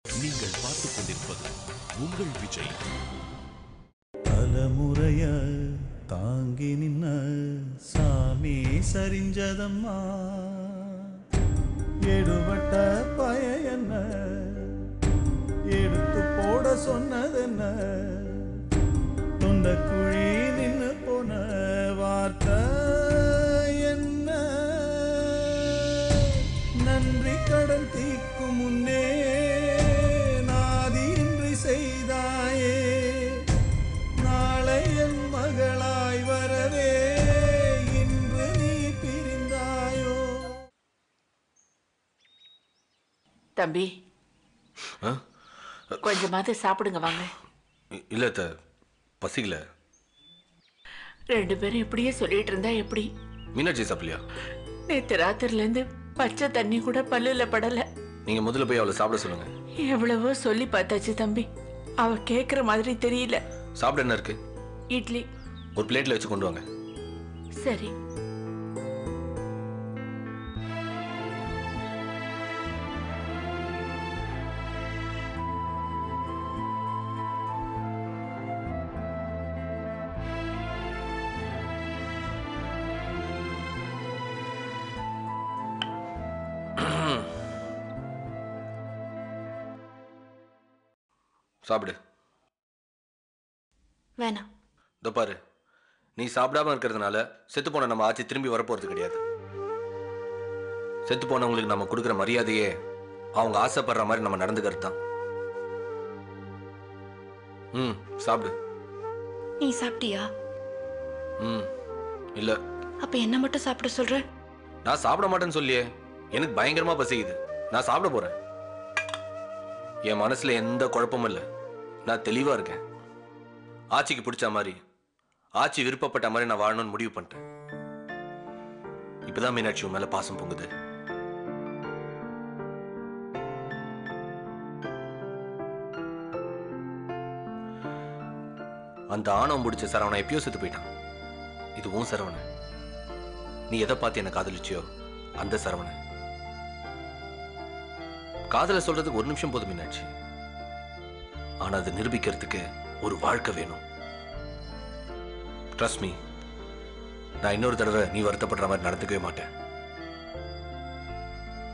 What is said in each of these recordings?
நீங்கள் பார்த்துக் கொண்டிருப்பது உங்கள் விஜய். தலைமுறைய தாங்கி நின்ன சாமி சரிஞ்சதம்மா, எடுபட்ட பய என்ன எடுத்து போட சொன்னதென்ன, தொண்ட குழி நின்னு போன வார்த்தை என்ன, நன்றி கடன் தீக்கும் முன்னே நாதி இன்றி செய்தாயே, நாளை என் மகளாய் வரவே இன்று நீ பிரிந்தாயோ. தம்பி, கொஞ்சமாவது சாப்பிடுங்க வாங்க. இல்ல பசிக்கல. ரெண்டு பேரும் இப்படியே சொல்லிட்டு இருந்தா எப்படி? மீனாட்சி சாப்பிடலையா? நேத்து ராத்திரில இருந்து பச்சை தண்ணி கூட பல்லுல படல. நீங்க முதல்ல போய் அவளை சாப்பிட சொல்லுங்க. எவ்வளவோ சொல்லி பார்த்தாச்சு தம்பி, அவ கேக்குற மாதிரி தெரியல. சாப்பிட என்ன இருக்கு? இட்லி ஒரு பிளேட்ல வச்சு கொண்டு வாங்க. சரி. சாப்பிடு. வேணாம். இதோ பாரு, நீ சாப்பிடாம இருக்கிறதுனால செத்து போன நம்ம ஆட்சி திரும்பி வரப்போறது கிடையாது. செத்து போனவங்களுக்கு நம்ம கொடுக்குற மரியாதையே அவங்க ஆசைப்படுற மாதிரி நம்ம நடந்துக்கிறது தான். சாப்பிடு. நீ சாப்பிட்டியா? இல்ல. அப்ப என்ன மட்டும் சாப்பிட சொல்ற? நான் சாப்பிட மாட்டேன்னு சொல்லியே, எனக்கு பயங்கரமா பசிக்குது. நான் சாப்பிட போறேன். என் மனசுல எந்த குழப்பமும் இல்லை. நான் தெளிவா இருக்கேன். ஆட்சிக்கு பிடிச்ச மாதிரி, ஆட்சி விருப்பப்பட்ட மாதிரி நான் வாழணும்னு முடிவு பண்ணிட்டேன். இப்பதான் மீனாட்சி மேல பாசம் பொங்குது. அந்த ஆணவம் பிடிச்ச சரவணன் எப்பயோ செத்து போயிட்டான். இதுவும் சரவணன். நீ எதை பார்த்து என்ன காதலிச்சியோ அந்த சரவணன். காதலை சொல்றதுக்கு ஒரு நிமிஷம் போதும் மீனாட்சி. ஆனா அதை நிரூபிக்கிறதுக்கு ஒரு வாழ்க்கை வேணும். ட்ரஸ்ட் மீ, நான் இன்னொரு தடவை நீ வருத்தப்படுற மாதிரி நடந்துக்கவே மாட்டேன்.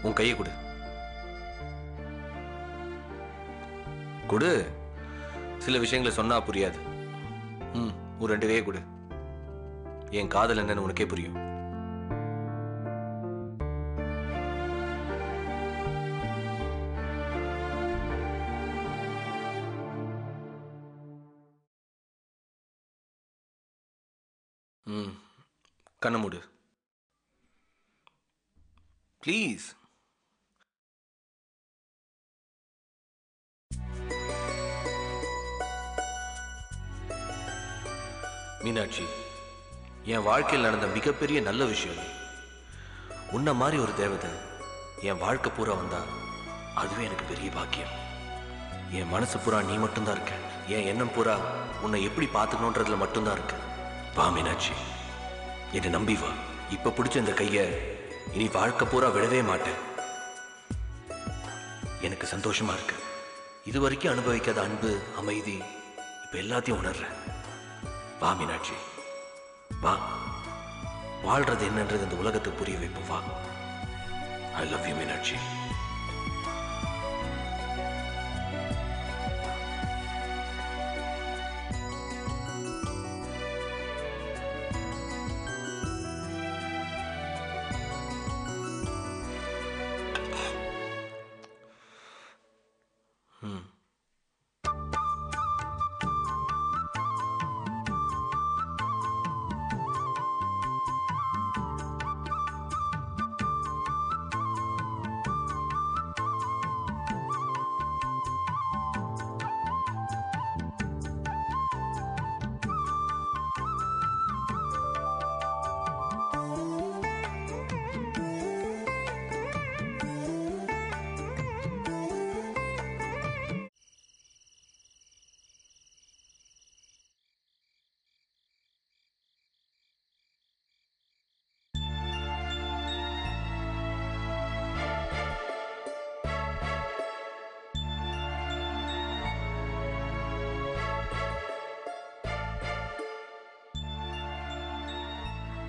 உன் கையை கொடு. கொடு. சில விஷயங்களை சொன்னா புரியாது. ஒரு 2 கையை கொடு. என் காதல் என்னன்னு உனக்கே புரியும். கண்ண மூடு ப்ளீஸ். மீனாட்சி, என் வாழ்க்கையில் நடந்த மிகப்பெரிய நல்ல விஷயம். உன்ன மாதிரி ஒரு தேவதை என் வாழ்க்கை பூரா வந்தா அதுவே எனக்கு பெரிய பாக்கியம். என் மனசு பூரா நீ மட்டும்தான் இருக்க. என் எண்ணம் பூரா உன்னை எப்படி பார்த்துக்கணுன்றதுல மட்டும்தான் இருக்கு. வா மீனாட்சி, என்னை நம்பி வா. இப்ப பிடிச்ச இந்த கைய இனி வாழ்க்கை பூரா விடவே மாட்டேன். எனக்கு சந்தோஷமா இருக்கு. இதுவரைக்கும் அனுபவிக்காத அன்பு, அமைதி, இப்ப எல்லாத்தையும் உணர்றேன். வா மீனாட்சி, வா. வாழ்றது என்னன்றது இந்த உலகத்துக்கு புரிய வைப்போம். வா. I love you Meenakshi.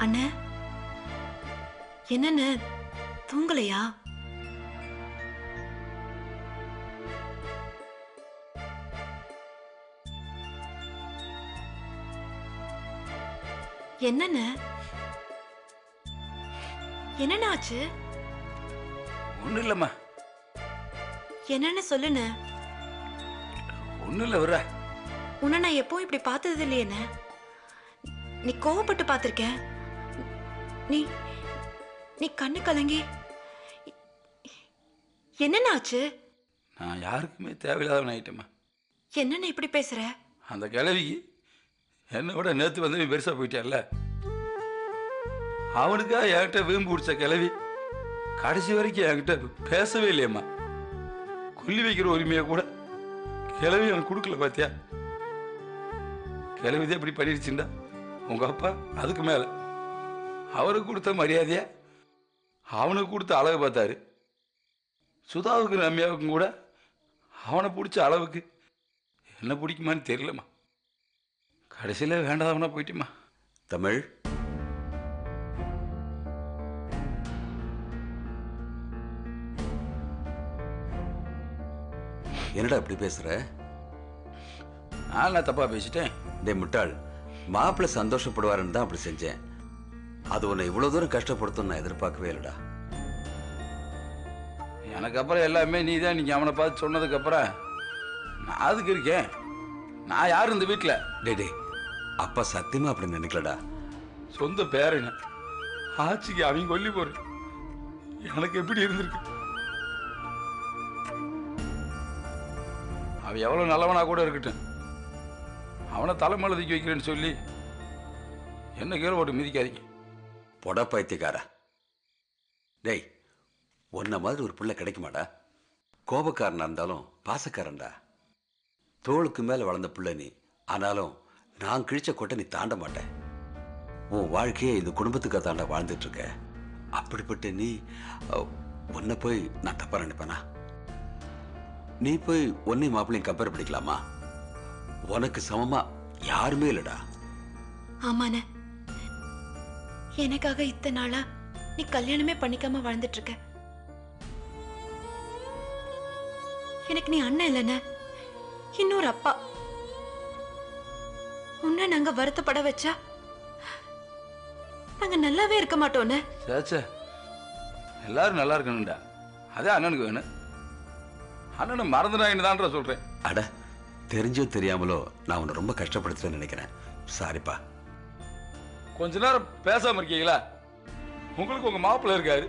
அண்ணே, என்னன்னு தூங்கலையா? என்னன்னு என்னன்னு ஆச்சு? ஒன்றும் இல்லைம்மா. என்னன்னு சொல்லுண்ணே. ஒன்றும் இல்லை விட்ற. உன்னை நான் எப்பவும் இப்படி பார்த்தது இல்லையேண்ணே. நீ கோவப்பட்டு பார்த்திருக்க. நீ நீ கண்ணு கலங்கி என்னென்ன ஆச்சு? நான் யாருக்குமே தேவையில்லாதவன் ஆயிட்டேம்மா. என்னென்ன இப்படி பேசுற? அந்த கிழவிக்கு என்னை விட நேற்று வந்து பெருசாக போயிட்டான்ல, அவனுக்கா என்கிட்ட வீம்பு பிடிச்ச கிழவி கடைசி வரைக்கும் என்கிட்ட பேசவே இல்லையம்மா. கொல்லி வைக்கிற உரிமையை கூட கிழவி எனக்கு கொடுக்கல. பார்த்தியா, கிழவிதே இப்படி பண்ணிடுச்சுண்டா உங்க அப்பா அதுக்கு மேல அவருக்கு கொடுத்த மரியாதையா அவனுக்கு கொடுத்த அளவு பார்த்தாரு. சுதாவுக்கு ரம்யாவுக்கும் கூட அவனை பிடிச்ச அளவுக்கு என்ன பிடிக்குமான்னு தெரியலம்மா. கடைசியில் வேண்டாதவனா போயிட்டுமா. தமிழ், என்னடா இப்படி பேசுற? நான் தப்பா பேசிட்டேன்? டே முட்டாள், மாப்பிள்ளை சந்தோஷப்படுவாருன்னு தான் அப்படி செஞ்சேன். அது உன்னை இவ்வளவு தூரம் கஷ்டப்படுத்தும் நான் எதிர்பார்க்கவே இல்லைடா. எனக்கு அப்புறம் எல்லாமே நீ தான். நீங்கள் அவனை பார்த்து சொன்னதுக்கு அப்புறம் நான் அதுக்கு இருக்கேன். நான் யாரும் இந்த வீட்டில். டே டே, அப்பா சத்தியமா அப்படி நினைக்கலடா. சொந்த பேரன ஆட்சிக்கு அவங்க கொல்லி போறேன். எனக்கு எப்படி இருந்திருக்கு? அவன் எவ்வளவு நல்லவனா கூட இருக்கட்டும், அவனை தலைமையில தூக்கி வைக்கிறேன்னு சொல்லி என்ன கீழே போட்டு மிதிக்காதீங்க. பொட பைத்தியக்காரா. டேய், உன்ன மாதிரி ஒரு பிள்ளை கிடைக்குமாடா? கோபக்காரனா இருந்தாலும் பாசக்காரன்டா. தோளுக்கு மேல வளர்ந்த பிள்ளை நீ. ஆனாலும் நான் கிழிச்ச கொட்டை நீ தாண்ட மாட்டேன். உன் வாழ்க்கையை இந்த குடும்பத்துக்காக தாண்டா வாழ்ந்துட்டு இருக்க. அப்படிப்பட்ட நீ உன்னை போய் நான் தப்பா நினைப்பேனா? நீ போய் உன்னை மாப்பிள்ளையும் கம்பேர் பண்ணிக்கலாமா? உனக்கு சமமா யாருமே இல்லடா. ஆமாண்ணே, எனக்காக இத்தனை நாளா நீ கல்யாணமே பண்ணிக்காம வாழ்ந்துட்டு இருக்க. எனக்கு நீ அண்ணன் இல்லைண்ணே, இன்னொரு அப்பா. உன்னை நாங்க வருத்தப்பட வச்சா நாங்க நல்லாவே இருக்க மாட்டோம்னு. சேச்சே, எல்லாரும் நல்லா இருக்கணும்டா. அதே அண்ணனுக்கு வேணும். அண்ணனை மறந்துடாங்கன்னு தான் சொல்றேன். அட, தெரிஞ்சோ தெரியாமலோ நான் உன்னை ரொம்ப கஷ்டப்படுத்துறேன்னு நினைக்கிறேன். சாரிப்பா. கொஞ்ச நேரம் பேசாம இருக்கீங்களா? உங்களுக்கு உங்க மாப்பிள்ளை இருக்காரு,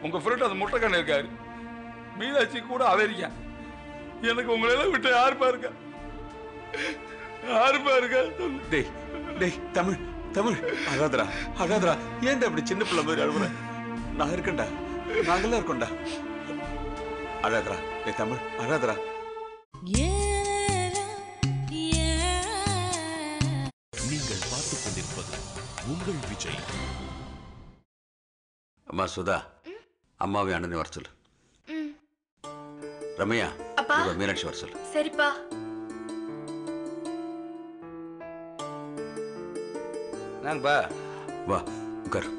உங்க ஃப்ரெண்ட் அந்த முட்டைக்கண்ணு இருக்காரு, மீனாட்சி கூட அவரிக்கா. எனக்கு உங்களெல்லாம் விட்டு யாருப்பா இருக்கா? யாருப்பா இருக்கா? டேய் டேய், தமிழ் தமிழ், அழாதரா அழாதரா. ஏன்டா அப்படி சின்ன பிள்ளை மாதிரி அழுகுற? நான் இருக்கேன்டா, நாங்கெல்லாம் இருக்கோம்டா. அழாதரா. டேய் தமிழ், அழாதரா. நீங்கள் பார்த்துக் கொண்டிருப்பது உங்கள் விஜய். அம்மா சுதா, அம்மாவை அண்ணனை வர சொல்லு. ரம்யா, இவ மீனாட்சி வர சொல்லு. சரிப்பா. நாங்கப்பா வா உட்கார்.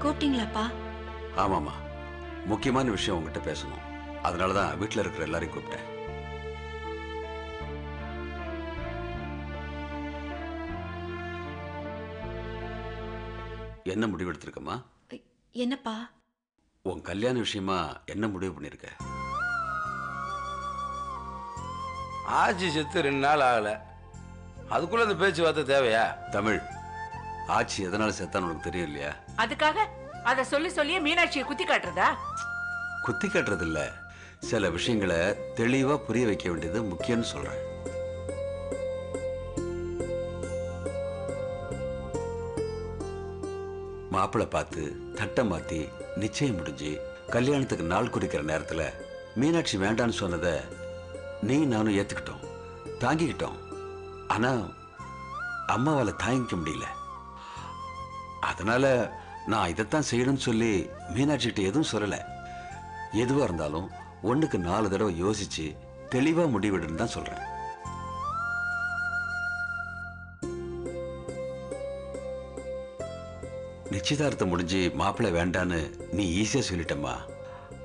கூப்பிட்டீங்களாப்பா? ஆமாம்மா, முக்கியமான விஷயம் உங்ககிட்ட பேசணும். அதனாலதான் வீட்டில் இருக்கிற எல்லாரையும் கூப்பிட்டேன். என்ன முடிவு எடுத்திருக்கம்மா? என்னப்பா? உன் கல்யாண விஷயமா என்ன முடிவு பண்ணிருக்க? ஆட்சி செத்து 2 நாள் ஆகல, அதுக்குள்ள இந்த பேச்சுவார்த்தை தேவையா? தமிழ், ஆட்சி எதனால செத்தான்னு உனக்கு தெரியும் இல்லையா? அதுக்காக அத சொல்லி சொல்லியே மீனாட்சியை குத்தி காட்டுறதா? குத்தி காட்டுறது இல்ல, சில விஷயங்களை தெளிவா புரிய வைக்க வேண்டியது முக்கியம்னு சொல்றேன். மாப்பிள்ளை பார்த்து தட்டை மாத்தி நிச்சயம் முடிஞ்சு கல்யாணத்துக்கு நாள் குறிக்கிற நேரத்துல மீனாட்சி வேண்டான்னு சொன்னதை நீ நானும் ஏத்துக்கிட்டோம், தாங்கிக்கிட்டோம். ஆனா அம்மாவால தாங்கிக்க முடியல. அதனால நான் இதைத்தான் செய்யணும்னு சொல்லி மீனாட்சிகிட்ட எதுவும் சொல்லலை. எதுவாக இருந்தாலும் 1க்கு 4 தடவை யோசிச்சு தெளிவாக முடிவெடுன்னு தான் சொல்கிறேன். நிச்சயதார்த்தம் முடிஞ்சு மாப்பிள்ளை வேண்டான்னு நீ ஈஸியாக சொல்லிட்டம்மா.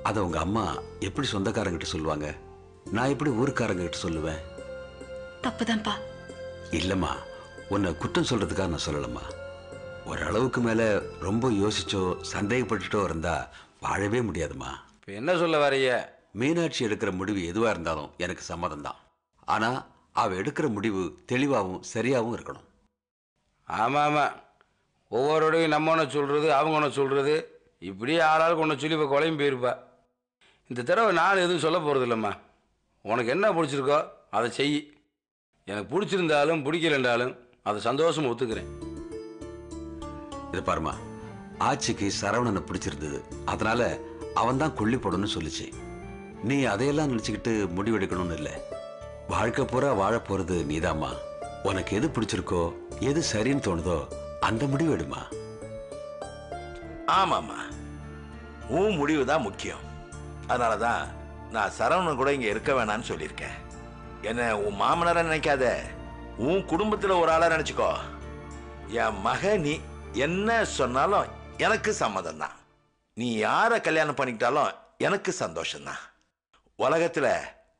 அதை உங்கள் அம்மா எப்படி சொந்தக்காரங்கிட்ட சொல்லுவாங்க? நான் எப்படி ஊருக்காரங்கிட்ட சொல்லுவேன்? தப்புதான்ப்பா. இல்லைம்மா, உன்னை குற்றம் சொல்கிறதுக்காக நான் சொல்லலம்மா. ஓரளவுக்கு மேலே ரொம்ப யோசிச்சோ சந்தேகப்பட்டுட்டோ இருந்தா வாழவே முடியாதுமா. இப்போ என்ன சொல்ல வரைய? மீனாட்சி எடுக்கிற முடிவு எதுவாக இருந்தாலும் எனக்கு சம்மதம் தான். ஆனால் அவள் எடுக்கிற முடிவு தெளிவாகவும் சரியாகவும் இருக்கணும். ஆமாம் ஆமாம், ஒவ்வொருடையும் நம்ம ஒன்று சொல்கிறது, அவங்க ஒன்று சொல்கிறது, இப்படியே ஆளாளுக்கு ஒன்று சொல்லி இப்போ குழம்பு போயிருப்பா. இந்த தடவை நான் எதுவும் சொல்ல போகிறது இல்லைம்மா. உனக்கு என்ன பிடிச்சிருக்கோ அதை செய். எனக்கு பிடிச்சிருந்தாலும் பிடிக்கலன்றாலும் அதை சந்தோஷமாக ஒத்துக்கிறேன். இது பாருமா, ஆட்சிக்கு சரவணனை பிடிச்சிருந்தது, அதனால அவன் தான் கொல்லி போடணும்னு சொல்லிச்சு. நீ அதையெல்லாம் நினச்சிக்கிட்டு முடிவெடுக்கணும்னு இல்லை. வாழ்க்கை பூரா வாழ போகிறது நீதாம்மா. உனக்கு எது பிடிச்சிருக்கோ எது சரின்னு தோணுதோ அந்த முடிவு எடுமா. ஆமாம்மா, உன் முடிவு தான் முக்கியம். அதனால தான் நான் சரவணன் கூட இங்கே இருக்க வேணான்னு சொல்லியிருக்கேன். என்ன உன் மாமனாரை நினைக்காத, உன் குடும்பத்தில் ஒரு ஆளாக நினச்சிக்கோ. என் மக நீ என்ன சொன்னாலும் எனக்கு சம்மதம் தான். நீ யாரை கல்யாணம் பண்ணிக்கிட்டாலும் எனக்கு சந்தோஷம்தான். உலகத்தில்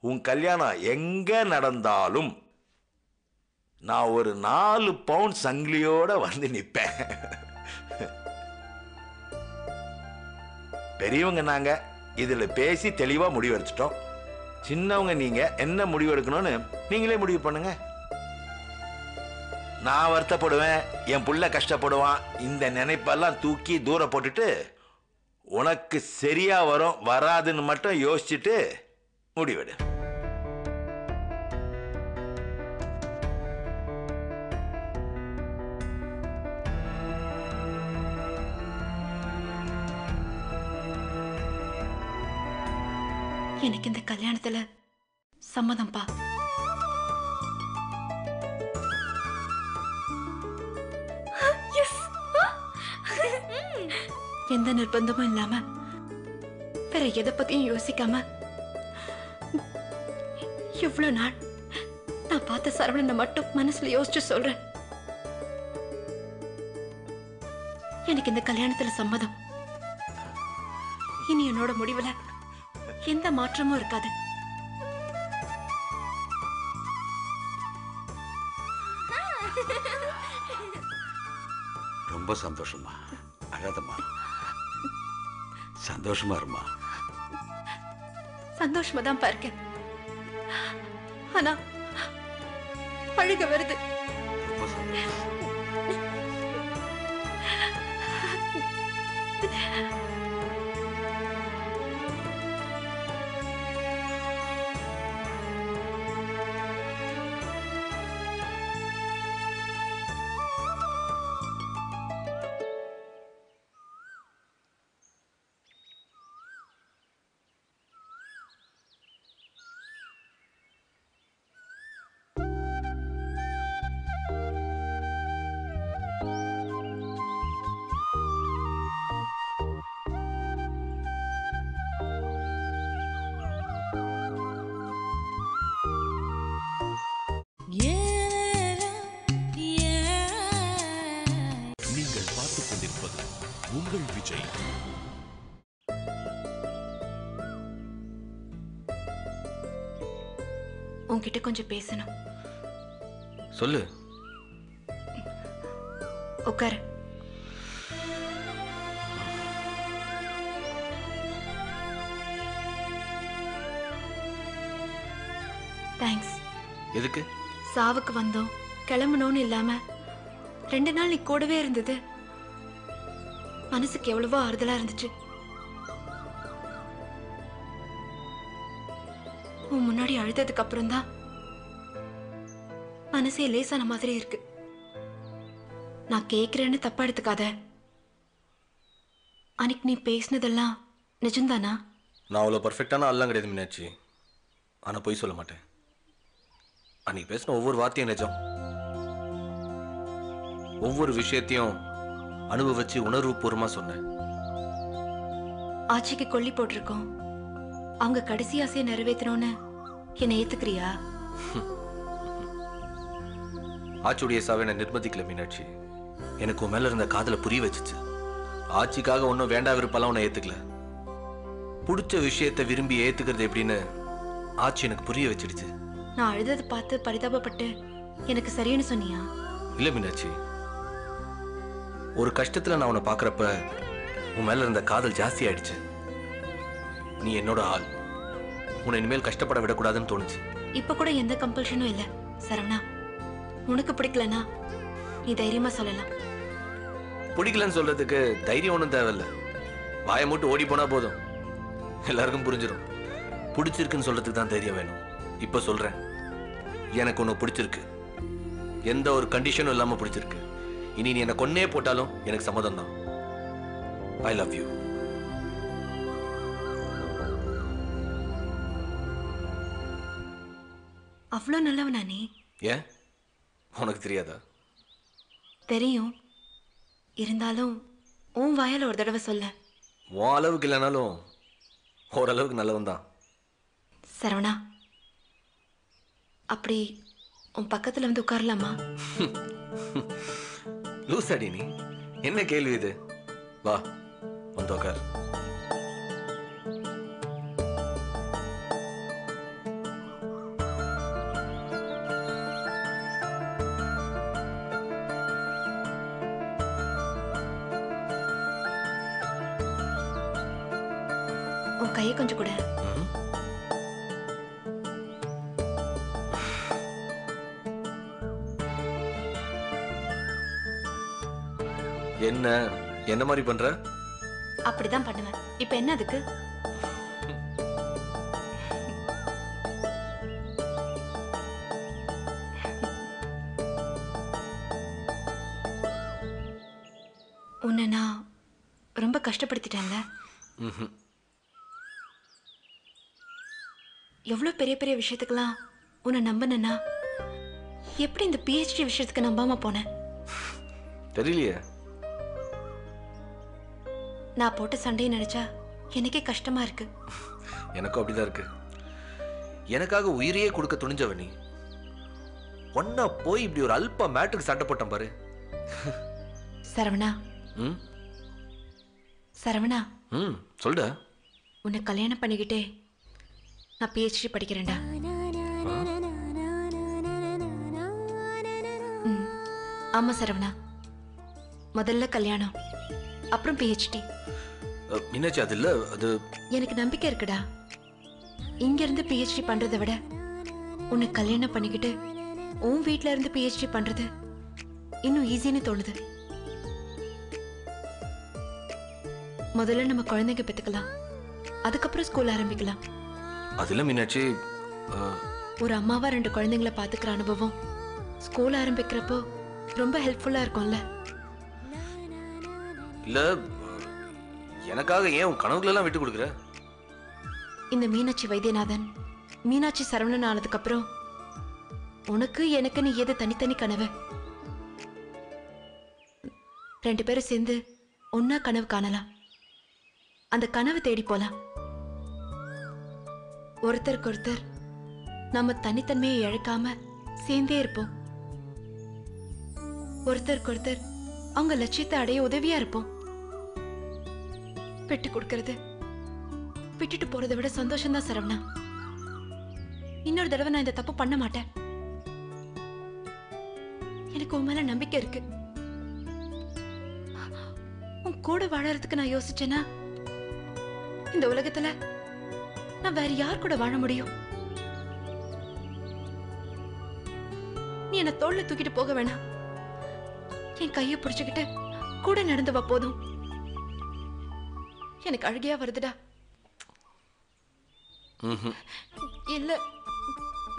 உன் கல்யாணம் எங்கே நடந்தாலும் நான் ஒரு 4 பவுண்ட் சங்கிலியோட வந்து நிற்பேன். பெரியவங்க நாங்க இதில் பேசி தெளிவாக முடிவு எடுத்துட்டோம். சின்னவங்க நீங்க என்ன முடிவு எடுக்கணும்னு நீங்களே முடிவு பண்ணுங்க. நான் வருத்தப்படுவேன், என் புள்ள கஷ்டப்படுவான், இந்த நினைப்பெல்லாம் தூக்கி தூர போட்டுட்டு உனக்கு சரியா வரும் வராதுன்னு மட்டும் யோசிச்சுட்டு முடிவெடு. எனக்கு இந்த கல்யாணத்துல சம்மதம்பா. எந்த நிர்பந்தமும் இல்லாம வேற எதை பத்தியும் யோசிக்காம இவ்வளவு நாள் நான் பார்த்த சரவணனை மட்டும் மனசுல யோசிச்சு சொல்றேன். எனக்கு இந்த கல்யாணத்துல சம்மதம். இனி என்னோட முடிவுல எந்த மாற்றமும் இருக்காது. ரொம்ப சந்தோஷமா. அழாதம்மா, சந்தோஷமா இருமா. சந்தோஷமா தான் இருக்கேன், ஆனா அழுக வருது. ரொம்ப சந்தோஷம். நீங்கள் பார்த்துக் கொண்டிருப்பது உங்கள் விஜய். உன்கிட்ட கொஞ்சம் பேசணும். சொல்லு. உட்காரு. தேங்க்ஸ். எதுக்கு? சாவுக்கு வந்தோம் கிளம்பணும்னு இல்லாம 2 நாள் நீ கூடவே இருந்தது மனசுக்கு எவ்வளவோ ஆறுதலா இருந்துச்சு. உன் முன்னாடி அழுததுக்கு அப்புறம் தான் மனசே லேசான மாதிரி இருக்கு. நான் கேக்குறேன்னு தப்பா எடுத்துக்காத. அன்னைக்கு நீ பேசினதெல்லாம் நிஜம்தானா? நான் அவ்வளோ பர்ஃபெக்டான ஆள்லாம் கிடையாது மீனாட்சி. ஆனால் பொய் சொல்ல மாட்டேன். அன்னைக்கு பேசின ஒவ்வொரு வார்த்தையும் நிஜம். ஒவ்வொரு விஷயத்தையும் அனுபவிச்சு உணர்வுபூர்வமா சொன்னேன். ஆச்சிக்கு கொல்லி போட்டிருக்கோம். அவங்க கடைசி ஆசையை நிறைவேற்றணும்னு என்னை ஏத்துக்கிறியா? ஆச்சியுடைய சாவை நான் நிர்பந்திக்கல மீனாட்சி. எனக்கு உன் மேல இருந்த காதலை புரிய வச்சுச்சு. ஆட்சிக்காக ஒன்றும் வேண்டா விருப்பெல்லாம் உன்னை ஏத்துக்கல. பிடிச்ச விஷயத்தை விரும்பி ஏத்துக்கிறது எப்படின்னு ஆச்சி எனக்கு புரிய வச்சிடுச்சு. நான் அழுததை பார்த்து பரிதாபப்பட்டு எனக்கு சரின்னு சொன்னியா? இல்ல மீனாட்சி, ஒரு கஷ்டத்துல நான் உன்னை பாக்குறப்ப உன் மேல இருந்த காதல் ஜாஸ்தி ஆயிடுச்சு. நீ என்னோட ஆள், உன்னை இனிமேல் கஷ்டப்பட விடக்கூடாதுன்னு தோணுச்சு. இப்ப கூட எந்த கம்பல்ஷனும் இல்ல சரவணா. உனக்கு பிடிக்கலனா நீ தைரியமா சொல்லலாம். பிடிக்கலன்னு சொல்றதுக்கு தைரியம் ஒன்றும் தேவையில்ல. வாயை மூட்டு ஓடி போனா போதும், எல்லாருக்கும் புரிஞ்சிடும். பிடிச்சிருக்குன்னு சொல்றதுக்கு தான் தைரியம் வேணும். இப்ப சொல்றேன், எனக்கு ஒன்று பிடிச்சிருக்கு. எந்த ஒரு கண்டிஷனும் இல்லாம பிடிச்சிருக்கு. இனி நீ என்னை கொன்னே போட்டாலும் எனக்கு சம்மதம் தான். I love you. அவ்வளோ நல்லவனா நீ? ஏன், உனக்கு தெரியாதா? தெரியும். இருந்தாலும் உன் வாயால ஒரு தடவை சொல்ல. உன் அளவுக்கு இல்லைனாலும் ஓரளவுக்கு நல்லவன் தான். சரவணா, அப்படி உன் பக்கத்துல வந்து உட்காரலாமா? லூசாடி நீ, என்ன கேள்வி இது? வா வந்து உட்கார். உன் கையை கொஞ்சம் கூட. என்ன என்ன மாதிரி பண்ற? அப்படிதான் பண்ணுவேன். இப்ப என்ன அதுக்கு? உன்னை நான் ரொம்ப கஷ்டப்படுத்திட்டேன்ல. எவ்வளவு பெரிய பெரிய விஷயத்துக்கெல்லாம் உன்னை நம்பினா எப்படி இந்த PhD விஷயத்துக்கு நம்பாம போனேன்? தெரியலையே. நான் போட்ட சண்டையை நினைச்சா எனக்கே கஷ்டமா இருக்கு. எனக்கும் அப்படிதான் இருக்கு. எனக்காக உயிரையே கொடுக்க துணிஞ்சவ நீ. ஒன்னா போய் இப்படி ஒரு அல்ப மேட்டுக்கு சண்டை போட்டேன் பாரு. சரவணா, சரவணா, சொல்லுடா. உன்னை கல்யாணம் பண்ணிக்கிட்டே நான் PhD படிக்கிறேன்டா. ஆமா சரவணா, முதல்ல கல்யாணம், அப்புறம் PhD. மீனாட்சி, அது இல்ல, அது எனக்கு நம்பிக்கை இருக்குடா. இங்க இருந்து PhD பண்றதை விட உன்னை கல்யாணம் பண்ணிக்கிட்டு உன் வீட்ல இருந்து PhD பண்றது இன்னும் ஈஸின்னு தோணுது. முதல்ல நம்ம குழந்தைங்க பெத்துக்கலாம், அதுக்கப்புறம் ஸ்கூல் ஆரம்பிக்கலாம். அதுல மீனாட்சி, ஒரு அம்மாவா 2 குழந்தைங்களை பாத்துக்கிற அனுபவம் ஸ்கூல் ஆரம்பிக்கிறப்போ ரொம்ப ஹெல்ப்ஃபுல்லா இருக்கும்ல. இல்ல, எனக்காக ஏன் உன் கனவுகள் எல்லாம் விட்டு கொடுக்குற? இந்த மீனாட்சி வைத்தியநாதன் மீனாட்சி சரவணன் ஆனதுக்கு அப்புறம் உனக்கு எனக்குன்னு ஏது தனித்தனி கனவு? 2 பேரும் சேர்ந்து ஒன்னா கனவு காணலாம். அந்த கனவு தேடி போலாம். ஒருத்தருக்கு ஒருத்தர் நம்ம தனித்தன்மையை இழக்காம சேர்ந்தே இருப்போம். ஒருத்தருக்கு ஒருத்தர் அவங்க லட்சியத்தை அடைய உதவியா இருப்போம். விட்டு கொடுக்கறது விட்டுட்டு போறதை விட சந்தோஷம்தான் சரவணா. இன்னொரு தடவை நான் இந்த தப்பு பண்ண மாட்டேன். எனக்கு உன் மேல நம்பிக்கை இருக்கு. உன் கூட வாழறதுக்கு நான் யோசிச்சேன்னா இந்த உலகத்துல நான் வேற யார் கூட வாழ முடியும்? நீ என்ன தோள்ல தூக்கிட்டு போக வேணாம். என் கையை பிடிச்சுக்கிட்டு கூட நடந்து வா போதும். எனக்கு அழுகையா வருதுடா. இல்ல,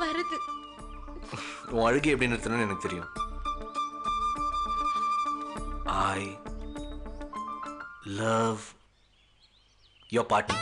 வருது. உன் அழுகை எப்படி நிறுத்தணும்னு எனக்கு தெரியும். I love your party.